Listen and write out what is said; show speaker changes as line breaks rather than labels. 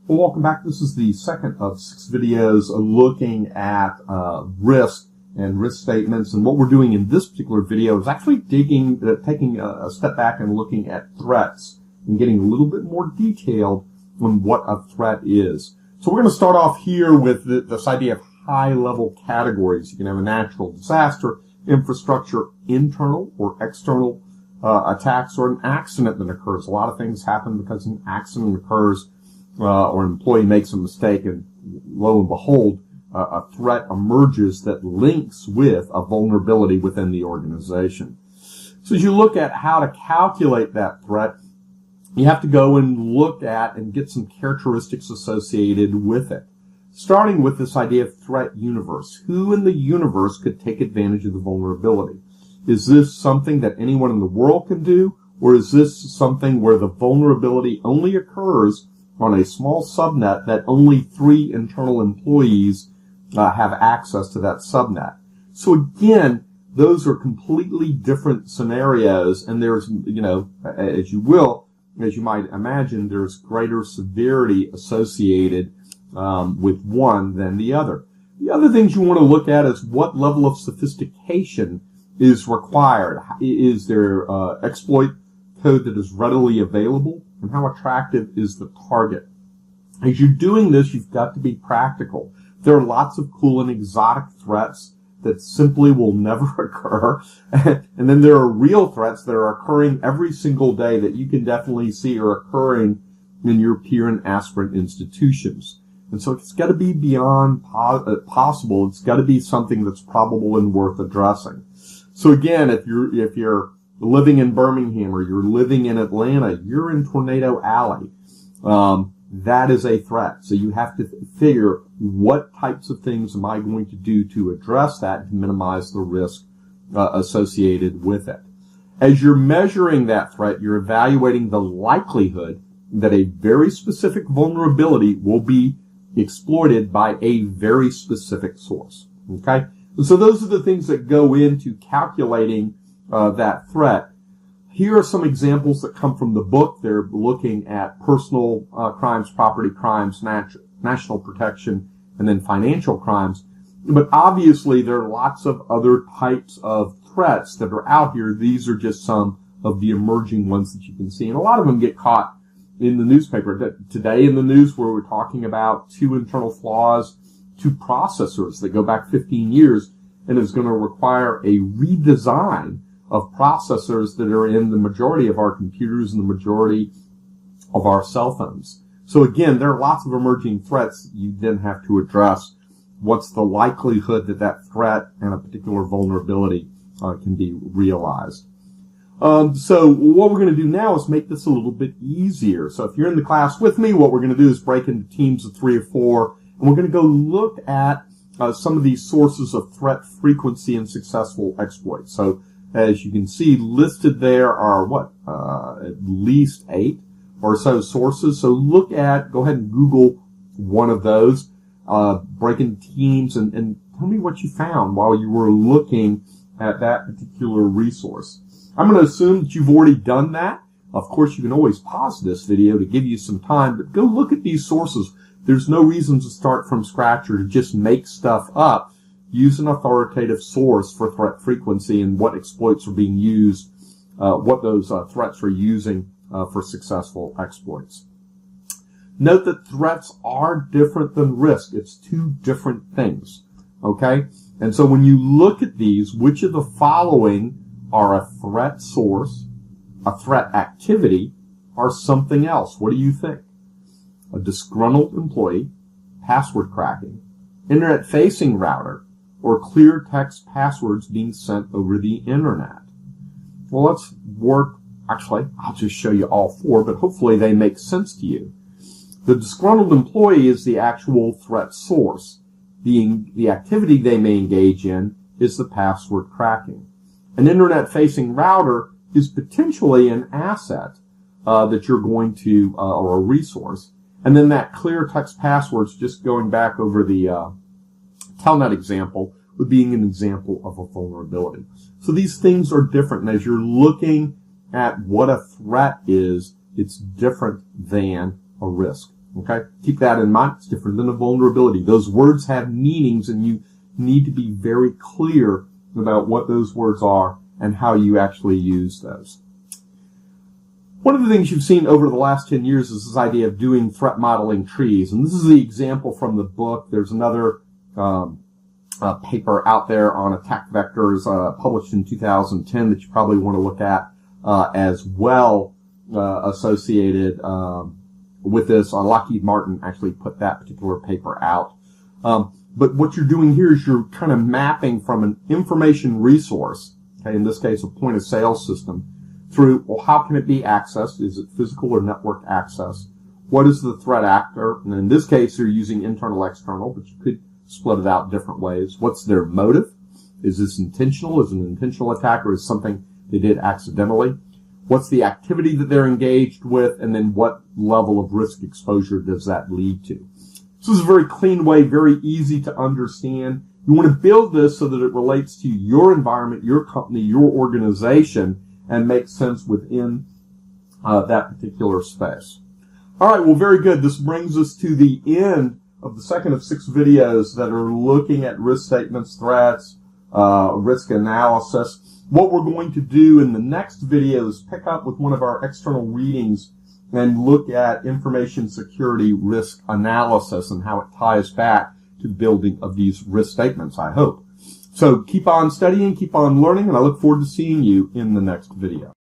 Well, welcome back. This is the second of 6 videos looking at risk and risk statements. And what we're doing in this particular video is actually taking a step back and looking at threats and getting a little bit more detailed on what a threat is. So we're going to start off here with this idea of high-level categories. You can have a natural disaster, infrastructure, internal or external attacks, or an accident that occurs. A lot of things happen because an accident occurs or an employee makes a mistake, and lo and behold, a threat emerges that links with a vulnerability within the organization. So as you look at how to calculate that threat, you have to go and look at and get some characteristics associated with it. Starting with this idea of threat universe. Who in the universe could take advantage of the vulnerability? Is this something that anyone in the world can do, or is this something where the vulnerability only occurs on a small subnet that only 3 internal employees have access to that subnet? So again, those are completely different scenarios, and there's, as you might imagine, there's greater severity associated with one than the other. The other things you want to look at is what level of sophistication is required. Is there exploit code that is readily available, and how attractive is the target? As you're doing this, you've got to be practical. There are lots of cool and exotic threats that simply will never occur. And then there are real threats that are occurring every single day that you can definitely see are occurring in your peer and aspirant institutions. And so it's got to be beyond possible. It's got to be something that's probable and worth addressing. So again, if you're living in Birmingham or you're living in Atlanta, you're in Tornado Alley. That is a threat. So you have to figure, what types of things am I going to do to address that, to minimize the risk associated with it. As you're measuring that threat, you're evaluating the likelihood that a very specific vulnerability will be exploited by a very specific source. Okay? So those are the things that go into calculating that threat. Here are some examples that come from the book. They're looking at personal crimes, property crimes, national protection, and then financial crimes. But obviously, there are lots of other types of threats that are out here. These are just some of the emerging ones that you can see. And a lot of them get caught in the newspaper. Today in the news, where we're talking about 2 internal flaws to processors that go back 15 years and is going to require a redesign of processors that are in the majority of our computers and the majority of our cell phones. So again, there are lots of emerging threats you then have to address. What's the likelihood that that threat and a particular vulnerability can be realized? So what we're going to do now is make this a little bit easier. So if you're in the class with me, what we're going to do is break into teams of 3 or 4, and we're going to go look at some of these sources of threat frequency and successful exploits. So as you can see, listed there are at least 8 or so sources. So go ahead and Google one of those, break into teams, and tell me what you found while you were looking at that particular resource. I'm going to assume that you've already done that. Of course, you can always pause this video to give you some time, but go look at these sources. There's no reason to start from scratch or to just make stuff up. Use an authoritative source for threat frequency and what exploits are being used, what those threats are using for successful exploits. Note that threats are different than risk. It's 2 different things, okay? And so when you look at these, which of the following are a threat source, a threat activity, or something else? What do you think? A disgruntled employee, password cracking, internet-facing router, or clear text passwords being sent over the internet? Well, let's work. Actually, I'll just show you all 4, but hopefully they make sense to you. The disgruntled employee is the actual threat source. The activity they may engage in is the password cracking. An internet-facing router is potentially an asset that you're going to, or a resource. And then that clear text passwords, just going back over the Telnet example, would be an example of a vulnerability. So these things are different, and as you're looking at what a threat is, it's different than a risk. Okay? Keep that in mind. It's different than a vulnerability. Those words have meanings, and you need to be very clear about what those words are and how you actually use those. One of the things you've seen over the last 10 years is this idea of doing threat modeling trees. And this is the example from the book. There's another paper out there on attack vectors published in 2010 that you probably want to look at as well, associated with this. Lockheed Martin actually put that particular paper out. But what you're doing here is you're kind of mapping from an information resource, okay, in this case a point of sale system, through, well, how can it be accessed? Is it physical or network access? What is the threat actor? And in this case, you're using internal, external, but you could split it out different ways. What's their motive? Is this intentional? Is it an intentional attack, or is something they did accidentally? What's the activity that they're engaged with? And then what level of risk exposure does that lead to? So this is a very clean way, very easy to understand. You want to build this so that it relates to your environment, your company, your organization, and makes sense within that particular space. All right, well, very good. This brings us to the end of the second of 6 videos that are looking at risk statements, threats, risk analysis. What we're going to do in the next video is pick up with one of our external readings and look at information security risk analysis and how it ties back to the building of these risk statements, I hope. So keep on studying, keep on learning, and I look forward to seeing you in the next video.